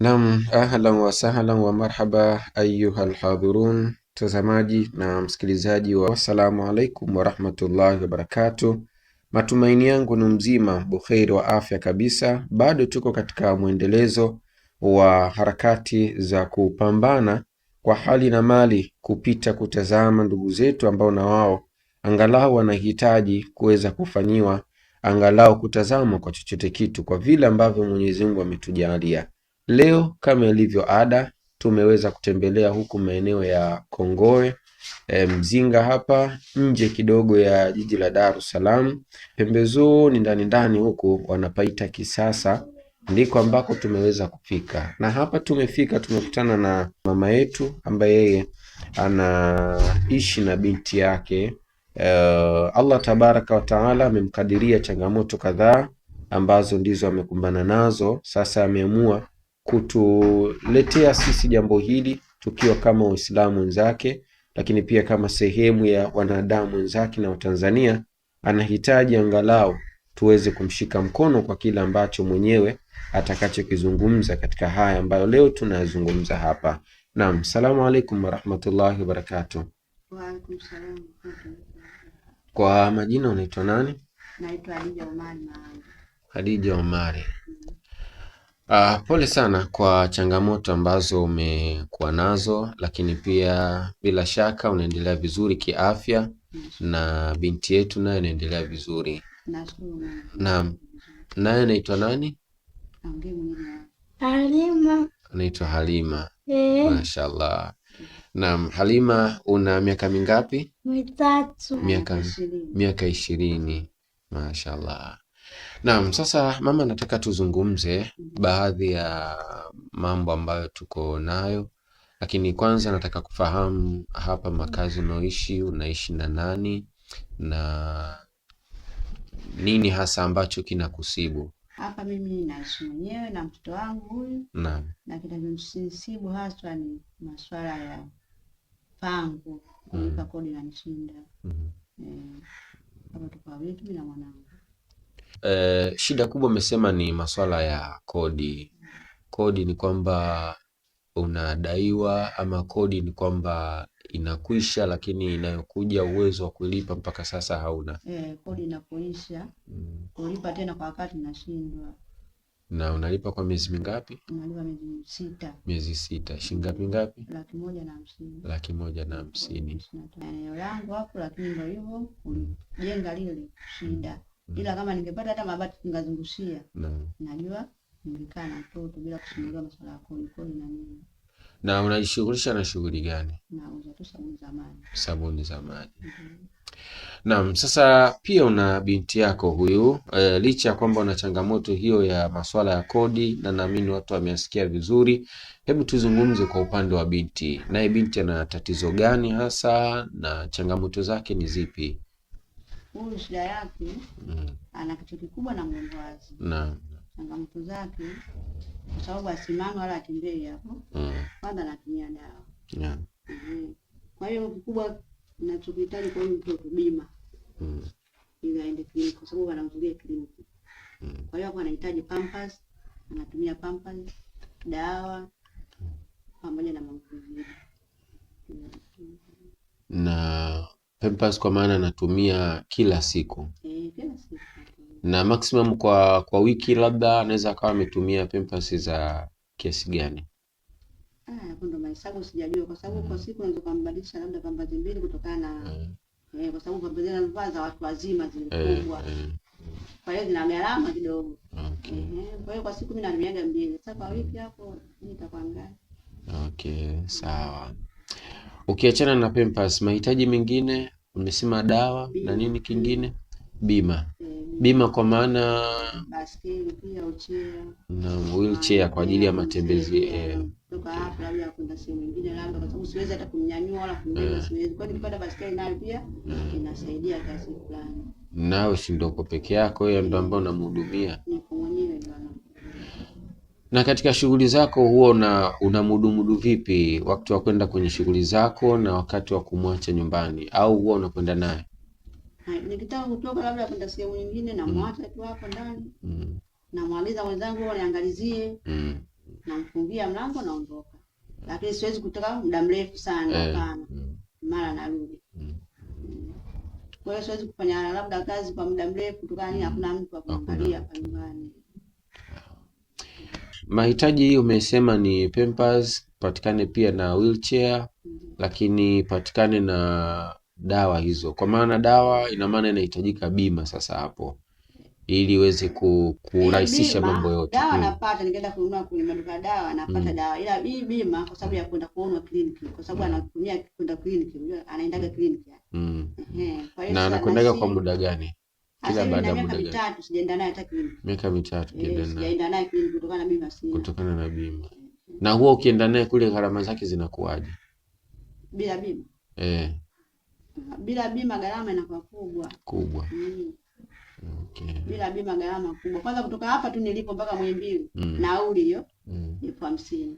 Naam, ahlan wa sahlan wa marhaba ayuha alhadhirun, mtazamaji na msikilizaji wa assalamu alaikum wa rahmatullahi wa barakatuh. Matumaini yangu ni mzima bukheri wa afya kabisa. Bado tuko katika mwendelezo wa harakati za kupambana kwa hali na mali kupita kutazama ndugu zetu ambao na wao angalau wanahitaji kuweza kufanyiwa angalau kutazama kwa chochote kitu kwa vile ambavyo Mwenyezi Mungu ametujalia. Leo kama ilivyo ada tumeweza kutembelea huku maeneo ya Kongowe Mzinga, hapa nje kidogo ya jiji la Dar es Salaam, pembezoni ndani huku wanapaita Kisasa, ndiko ambako tumeweza kufika. Na hapa tumefika tumekutana na mama yetu ambaye yeye anaishi na binti yake. Allah tabaraka wa taala amemkadiria changamoto kadhaa ambazo ndizo amekumbana nazo. Sasa ameamua kutuletea sisi jambo hili tukiwa kama Waislamu wenzake, lakini pia kama sehemu ya wanadamu wenzake na Watanzania. Anahitaji angalau tuweze kumshika mkono kwa kile ambacho mwenyewe atakachokizungumza katika haya ambayo leo tunazungumza hapa. Naam, salamu alaikum warahmatullahi wabarakatuh. Wa alaikum salam. Kwa majina unaitwa nani? Naitwa Hadija Omari. Hadija Omari. Pole sana kwa changamoto ambazo umekuwa nazo, lakini pia bila shaka unaendelea vizuri kiafya na binti yetu naye anaendelea vizuri. Nashukuru. Naam. Naye anaitwa nani? Halima. Anaitwa Halima. Mashaallah. Naam, Halima, una miaka mingapi? Mitatu. Miaka 20. Mashaallah. Naam, sasa mama, nataka tuzungumze baadhi ya mambo ambayo tuko nayo, lakini kwanza nataka kufahamu hapa makazi unaoishi, unaishi na nani na nini hasa ambacho kinakusibu? Hapa mimi naishi mwenyewe na mtoto wangu huyu. Naam. Na kinachonisibu haswa ni masuala ya pango, kulipa kodi na nishinda. Hapa tuko wawili, mimi na mwanangu. Shida kubwa umesema ni masuala ya kodi. Kodi ni kwamba unadaiwa, ama kodi ni kwamba inakwisha lakini inayokuja uwezo wa kulipa mpaka sasa hauna? Kodi inapoisha kulipa tena kwa wakati nashindwa. Na unalipa kwa miezi mingapi? Unalipa miezi 6. Miezi 6. Shilingi ngapi? 150,000. 150,000. Eneo langu hapo, lakini ndio hivyo kujenga lile shida. Ila kama ningepata hata mabati ningazungushia. Najua ningekaa na mtoto bila kusumbuliwa masuala ya kodi na nini. Na unajishughulisha na shughuli gani? Nauza tu sabuni za maji. Sabuni za maji. Naam, sasa pia una binti yako huyu, licha ya kwamba una changamoto hiyo ya masuala ya kodi, na naamini watu wameasikia vizuri. Hebu tuzungumze kwa upande wa binti. Naye binti ana tatizo gani hasa na changamoto zake ni zipi? Huyu shida yake ana kichwa kikubwa na mgongo wazi. Naam. Changamoto zake kwa sababu asimame wala atembee hapo. Kwanza anatumia dawa. Naam. Kwa hiyo kikubwa ninachohitaji kwa huyu mtoto bima. Ili aende kliniki kwa sababu anahudhuria kliniki. Kwa hiyo hapo anahitaji pampers, anatumia pampers, dawa pamoja na mambo mengine. Na pampers kwa maana anatumia kila siku? Kila siku. Na maximum kwa wiki labda anaweza akawa ametumia pampers za kiasi gani? Hapo ndo mahesabu sijajua kwa sababu kwa siku unaweza kumbadilisha labda pampers 2 kutokana na kwa sababu pampers zinavaa za watu wazima zilikuwa. Kwa hiyo zina gharama kidogo. Okay. Kwa hiyo kwa siku mimi natumiaga 2. Sasa kwa wiki hapo nitakuwa ngapi? Okay, sawa. Ukiachana na pampers, mahitaji mengine umesema dawa na nini kingine? Bima. Bima kwa maana baskeli pia, wheelchair. Na wheelchair kwa ajili ya matembezi. Toka hapo labda kwenda sehemu nyingine labda kwa sababu siwezi hata kumnyanyua wala kumbeba siwezi. Kwa hiyo nikipata baskeli nayo pia inasaidia kiasi fulani. Nawe si ndio uko peke yako, yeye ndo ambao unamhudumia? Niko mwenyewe ndio. Na katika shughuli zako huo unamhudumu vipi wakati wa kwenda kwenye shughuli zako na wakati wa kumwacha nyumbani, au huwa unakwenda naye? Nikitaka kutoka labda kwenda sehemu nyingine na mwacha tu hapo ndani. Na mwaliza wenzangu waniangalizie. namfungia mlango naondoka, lakini siwezi kutoka muda mrefu sana, hapana. Mara narudi. Kwa hiyo siwezi kufanya labda kazi kwa muda mrefu kutokana na hakuna mtu wa kuangalia hapa nyumbani. Mahitaji hiyo umesema ni Pampers, patikane pia na wheelchair, lakini patikane na dawa hizo. Kwa maana dawa ina maana inahitajika bima sasa hapo ili iweze kurahisisha mambo yote. Dawa napata, nikaenda kununua kwenye maduka dawa napata dawa, ila hii bima kwa sababu ya kwenda kuona kliniki, kwa sababu anatumia kwenda kliniki, anaendaga kliniki. Kwa hiyo na anakwendaga kwa muda gani? Kila baada ya muda gani? Miaka 3 sijaenda naye hata kliniki. Miaka 3 sijaenda naye kliniki kutokana na bima sina. Kutokana na bima. Na huo ukienda naye kule gharama zake zinakuwaje? Bila bima? Bila bima gharama inakuwa kubwa. Okay. Bila bima gharama kubwa. Kwanza kutoka hapa tu nilipo mpaka Muhimbili nauli hiyo 50,000.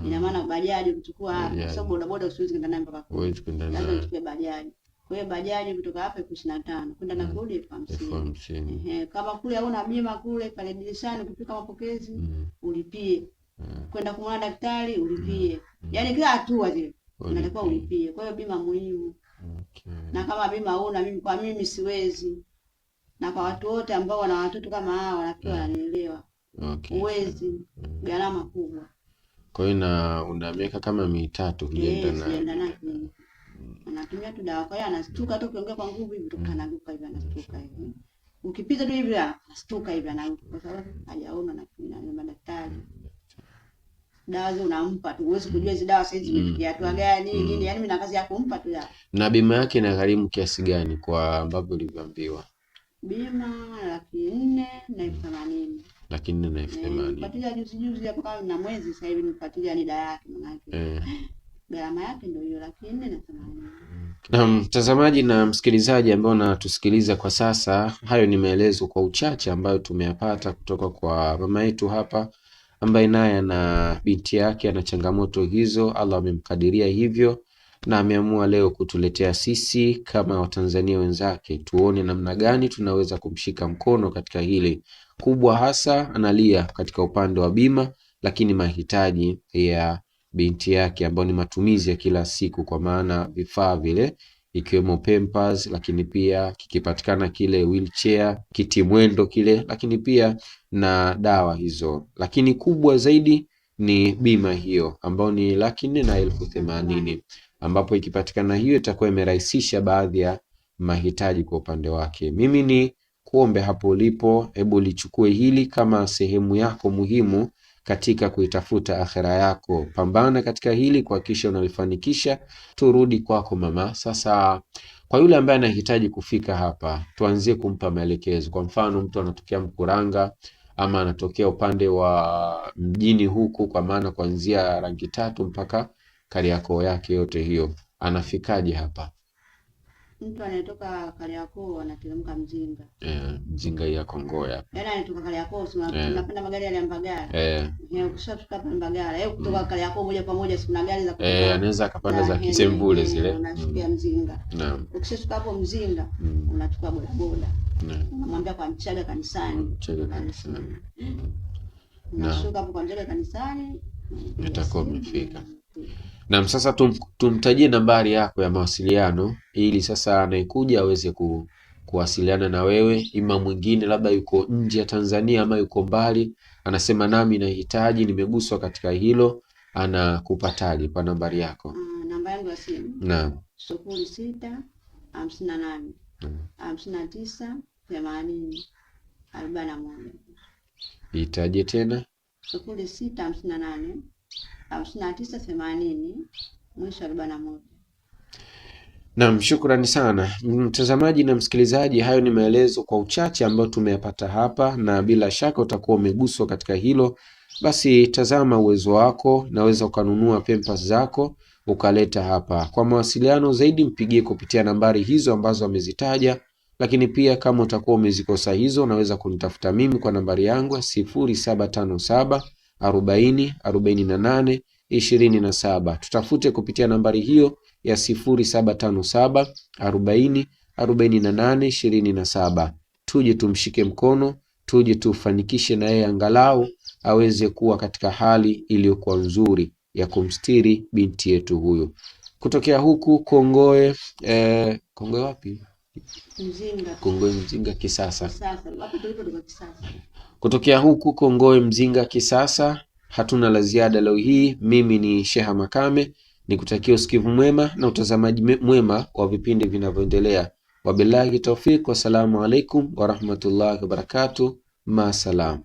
Ina maana bajaji kuchukua hapa, kwa sababu bodaboda usiwezi kwenda naye mpaka kule. Lazima uchukue bajaji. Kwa hiyo bajaji kutoka hapa 25 kwenda na kurudi 50,000. Kama kule hauna bima, kule pale dirishani ukifika mapokezi ulipie. Kwenda kumwona daktari ulipie. Yaani kila hatua zile unatakiwa ulipie. Kwa hiyo bima muhimu. Na kama bima huna, mimi siwezi. Na kwa watu wote ambao wana watoto kama hao wanakiwa wananielewa. Uwezi, gharama kubwa. Kwa hiyo una miaka kama 3 ukienda naye. Anatumia tu dawa, kwa hiyo anastuka tu, ukiongea kwa nguvu hivi anaanguka hivi, anastuka hivi. Ukipita tu hivi anastuka hivi, anaanguka kwa sababu hajaona na madaktari. Dawa hizo unampa tu, huwezi kujua hizo dawa saizi zimefikia hatua gani nini, yaani mimi na kazi ya kumpa tu dawa. Na bima yake inagharimu kiasi gani kwa ambavyo ulivyoambiwa? Bima 480,000. 480,000. Nipatia juzi hapo kama na mwezi sasa hivi nipatia NIDA yake manake. Gharama yake ndio hiyo 480,000. Na mtazamaji na msikilizaji ambao unatusikiliza kwa sasa, hayo ni maelezo kwa uchache ambayo tumeyapata kutoka kwa mama yetu hapa ambaye naye ana binti yake ana changamoto hizo. Allah amemkadiria hivyo na ameamua leo kutuletea sisi kama Watanzania wenzake tuone namna gani tunaweza kumshika mkono katika hili kubwa. Hasa analia katika upande wa bima, lakini mahitaji ya binti yake ambayo ni matumizi ya kila siku, kwa maana vifaa vile ikiwemo Pampers, lakini pia kikipatikana kile wheelchair, kiti mwendo kile, lakini pia na dawa hizo. Lakini kubwa zaidi ni bima hiyo ambayo ni 480,000, ambapo ikipatikana hiyo itakuwa imerahisisha baadhi ya mahitaji kwa upande wake. Mimi ni kuombe hapo ulipo, hebu lichukue hili kama sehemu yako muhimu katika kuitafuta akhera yako. Pambana katika hili kuhakikisha unalifanikisha. Turudi kwako mama. Sasa kwa yule ambaye anahitaji kufika hapa, tuanzie kumpa maelekezo. Kwa mfano mtu anatokea Mkuranga ama anatokea upande wa mjini huku, kwa maana kuanzia Rangi Tatu mpaka Kariakoo yake yote hiyo, anafikaje hapa? Mtu anatoka Kariakoo anateremka Mzinga. Mzinga ya Kongoya. Yaani anatoka Kariakoo tunapanda magari yale ya Mbagala. Ukishafika hapa Mbagala, kutoka Kariakoo moja kwa moja kuna gari za kutoka. Anaweza akapanda za Kisemvule zile. Unashukia Mzinga. Naam. Ukishafika hapo Mzinga, unachukua bodaboda. Unamwambia kwa Mchaga kanisani. Unashuka hapo kwa Mchaga kanisani, utakuwa umefika. Na sasa tumtajie nambari yako ya mawasiliano ili sasa anayekuja aweze kuwasiliana na wewe, ima mwingine labda yuko nje ya Tanzania ama yuko mbali, anasema nami nahitaji, nimeguswa katika hilo, anakupataje kwa nambari yako? Namba yangu ya simu. Naam. 06 58 59 80 41. Itaje tena? 06 58 5980 mwisho 41. Naam, shukrani sana mtazamaji na msikilizaji. Hayo ni maelezo kwa uchache ambayo tumeyapata hapa, na bila shaka utakuwa umeguswa katika hilo. Basi tazama uwezo wako, naweza ukanunua Pampers zako ukaleta hapa. Kwa mawasiliano zaidi mpigie kupitia nambari hizo ambazo amezitaja, lakini pia kama utakuwa umezikosa hizo, unaweza kunitafuta mimi kwa nambari yangu 0757 40 48 27. Tutafute kupitia nambari hiyo ya 0757 40 48 27. Tuje tumshike mkono, tuje tufanikishe na yeye angalau aweze kuwa katika hali iliyokuwa nzuri ya kumstiri binti yetu huyu. Kutokea huku Kongoe, Kongoe wapi? Mzinga. Kongoe Mzinga Kisasa. Hapo tulipo Kisasa. Kutokea huku Kongoe Mzinga Kisasa, hatuna la ziada leo hii. Mimi ni Sheha Makame, nikutakia usikivu mwema na utazamaji mwema wa vipindi vinavyoendelea. Wabillahi tawfik, wassalamu alaikum warahmatullahi wabarakatuh. Ma salam.